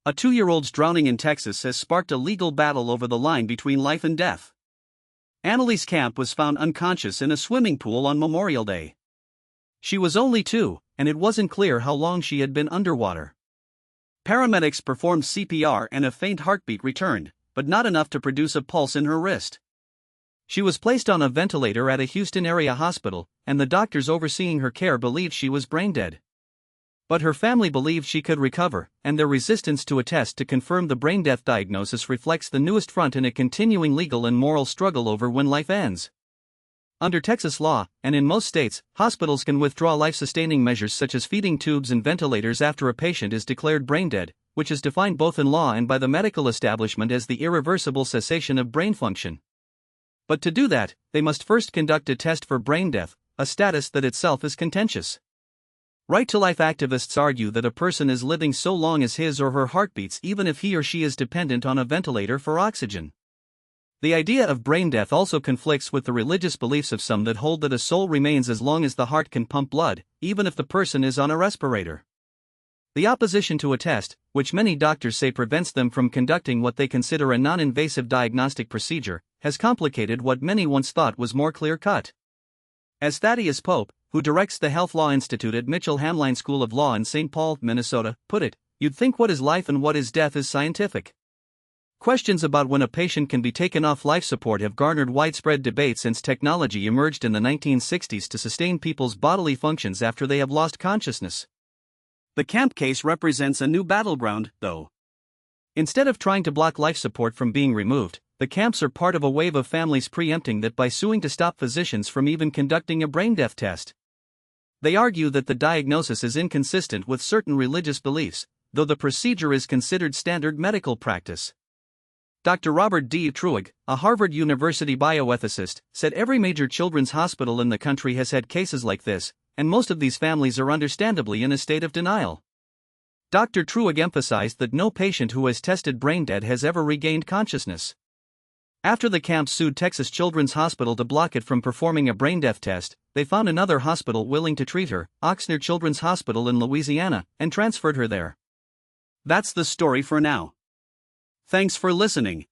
A 2-year-old's drowning in Texas has sparked a legal battle over the line between life and death. Annalise Camp was found unconscious in a swimming pool on Memorial Day. She was only 2, and it wasn't clear how long she had been underwater. Paramedics performed CPR and a faint heartbeat returned, but not enough to produce a pulse in her wrist. She was placed on a ventilator at a Houston area hospital, and the doctors overseeing her care believed she was brain dead. But her family believed she could recover, and their resistance to a test to confirm the brain death diagnosis reflects the newest front in a continuing legal and moral struggle over when life ends. Under Texas law, and in most states, hospitals can withdraw life-sustaining measures such as feeding tubes and ventilators after a patient is declared brain dead, which is defined both in law and by the medical establishment as the irreversible cessation of brain function. But to do that, they must first conduct a test for brain death, a status that itself is contentious. Right-to-life activists argue that a person is living so long as his or her heart beats even if he or she is dependent on a ventilator for oxygen. The idea of brain death also conflicts with the religious beliefs of some that hold that a soul remains as long as the heart can pump blood, even if the person is on a respirator. The opposition to a test, which many doctors say prevents them from conducting what they consider a non-invasive diagnostic procedure, has complicated what many once thought was more clear-cut. As Thaddeus Pope, who directs the Health Law Institute at Mitchell Hamline School of Law in St. Paul, Minnesota, put it, "You'd think what is life and what is death is scientific." Questions about when a patient can be taken off life support have garnered widespread debate since technology emerged in the 1960s to sustain people's bodily functions after they have lost consciousness. The Camp case represents a new battleground, though. Instead of trying to block life support from being removed, the Camps are part of a wave of families preempting that by suing to stop physicians from even conducting a brain death test. They argue that the diagnosis is inconsistent with certain religious beliefs, though the procedure is considered standard medical practice. Dr. Robert D. Truig, a Harvard University bioethicist, said every major children's hospital in the country has had cases like this, and most of these families are understandably in a state of denial. Dr. Truig emphasized that no patient who has tested brain dead has ever regained consciousness. After the Camps sued Texas Children's Hospital to block it from performing a brain death test, they found another hospital willing to treat her, Oxnard Children's Hospital in Louisiana, and transferred her there. That's the story for now. Thanks for listening.